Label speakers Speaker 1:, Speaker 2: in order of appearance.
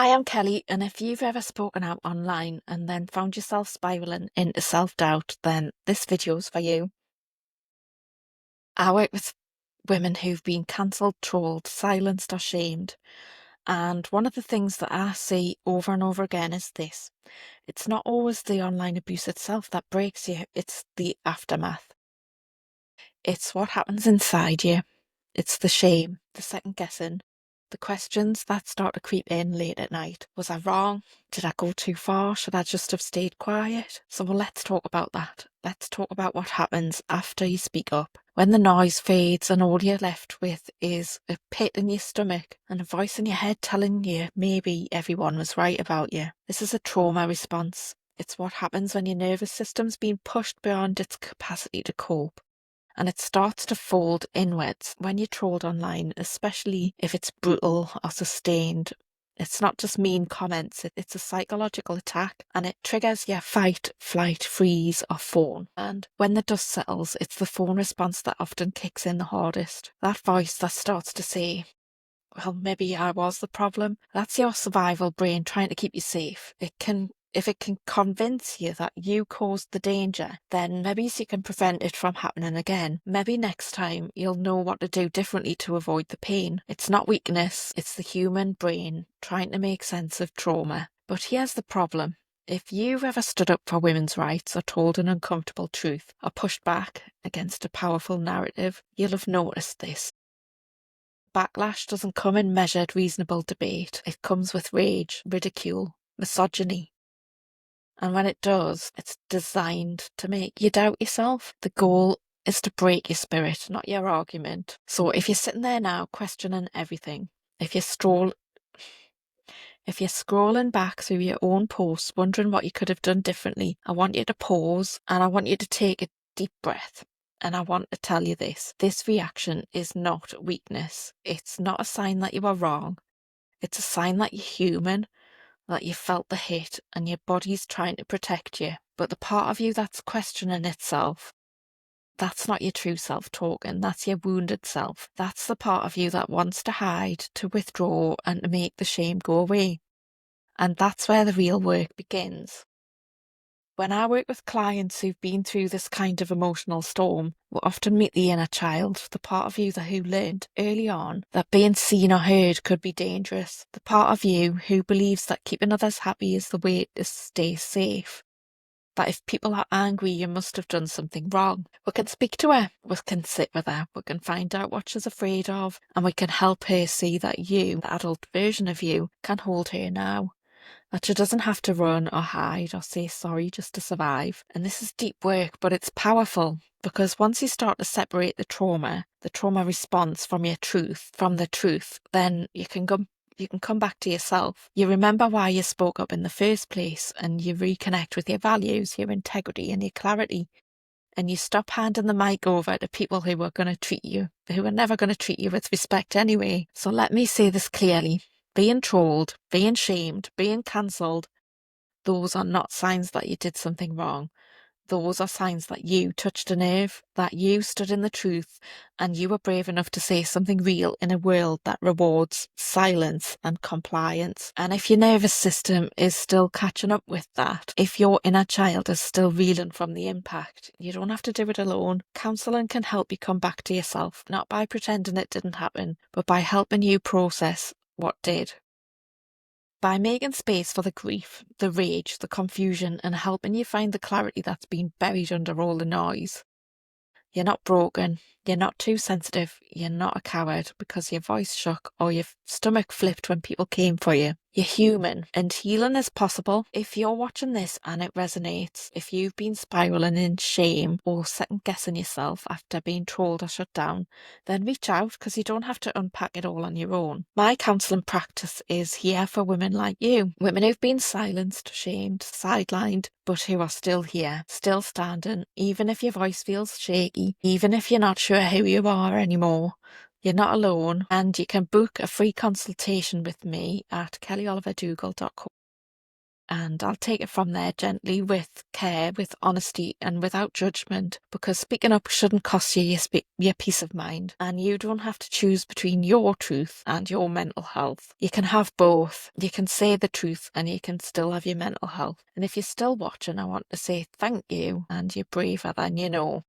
Speaker 1: Hi, I'm Kelly, and if you've ever spoken out online and then found yourself spiraling into self-doubt, then this video's for you. I work with women who've been cancelled, trolled, silenced, or shamed, and one of the things that I see over and over again is this. It's not always the online abuse itself that breaks you, it's the aftermath. It's what happens inside you. It's the shame, the second guessing, the questions that start to creep in late at night. Was I wrong? Did I go too far? Should I just have stayed quiet? So let's talk about that. Let's talk about what happens after you speak up. When the noise fades and all you're left with is a pit in your stomach and a voice in your head telling you maybe everyone was right about you. This is a trauma response. It's what happens when your nervous system's been pushed beyond its capacity to cope. And it starts to fold inwards when you're trolled online, especially if it's brutal or sustained. It's not just mean comments, it's a psychological attack, and it triggers your fight, flight, freeze, or fawn. And when the dust settles, it's the fawn response that often kicks in the hardest. That voice that starts to say, well, maybe I was the problem. That's your survival brain trying to keep you safe. If it can convince you that you caused the danger, then maybe you can prevent it from happening again. Maybe next time you'll know what to do differently to avoid the pain. It's not weakness, it's the human brain trying to make sense of trauma. But here's the problem. If you've ever stood up for women's rights or told an uncomfortable truth or pushed back against a powerful narrative, you'll have noticed this. Backlash doesn't come in measured, reasonable debate. It comes with rage, ridicule, misogyny. And when it does, it's designed to make you doubt yourself. The goal is to break your spirit, not your argument. So if you're sitting there now questioning everything, if you're scrolling back through your own posts, wondering what you could have done differently, I want you to pause and I want you to take a deep breath. And I want to tell you this. This reaction is not weakness. It's not a sign that you are wrong. It's a sign that you're human, that you felt the hit and your body's trying to protect you. But the part of you that's questioning itself, that's not your true self talking, that's your wounded self. That's the part of you that wants to hide, to withdraw, and to make the shame go away. And that's where the real work begins. When I work with clients who've been through this kind of emotional storm, we often meet the inner child, the part of you who learned early on that being seen or heard could be dangerous, the part of you who believes that keeping others happy is the way to stay safe, that if people are angry, you must have done something wrong. We can speak to her, we can sit with her, we can find out what she's afraid of, and we can help her see that you, the adult version of you, can hold her now. That she doesn't have to run or hide or say sorry just to survive. And this is deep work, but it's powerful because once you start to separate the trauma response from your truth, then you can come back to yourself. You remember why you spoke up in the first place and you reconnect with your values, your integrity and your clarity. And you stop handing the mic over to people who are never going to treat you with respect anyway. So let me say this clearly. Being trolled, being shamed, being cancelled, those are not signs that you did something wrong. Those are signs that you touched a nerve, that you stood in the truth, and you were brave enough to say something real in a world that rewards silence and compliance. And if your nervous system is still catching up with that, if your inner child is still reeling from the impact, you don't have to do it alone. Counselling can help you come back to yourself, not by pretending it didn't happen, but by helping you process what did. By making space for the grief, the rage, the confusion, and helping you find the clarity that's been buried under all the noise. You're not broken, you're not too sensitive, you're not a coward because your voice shook or your stomach flipped when people came for you. You're human, and healing is possible. If you're watching this and it resonates, if you've been spiraling in shame or second guessing yourself after being trolled or shut down, then reach out because you don't have to unpack it all on your own. My counselling practice is here for women like you, women who've been silenced, shamed, sidelined, but who are still here, still standing, even if your voice feels shaky, even if you're not sure who you are anymore. You're not alone, and you can book a free consultation with me at kellyoliverdougall.com. And I'll take it from there gently, with care, with honesty, and without judgment, because speaking up shouldn't cost you your peace of mind. And you don't have to choose between your truth and your mental health. You can have both. You can say the truth and you can still have your mental health. And if you're still watching, I want to say thank you, and you're braver than you know.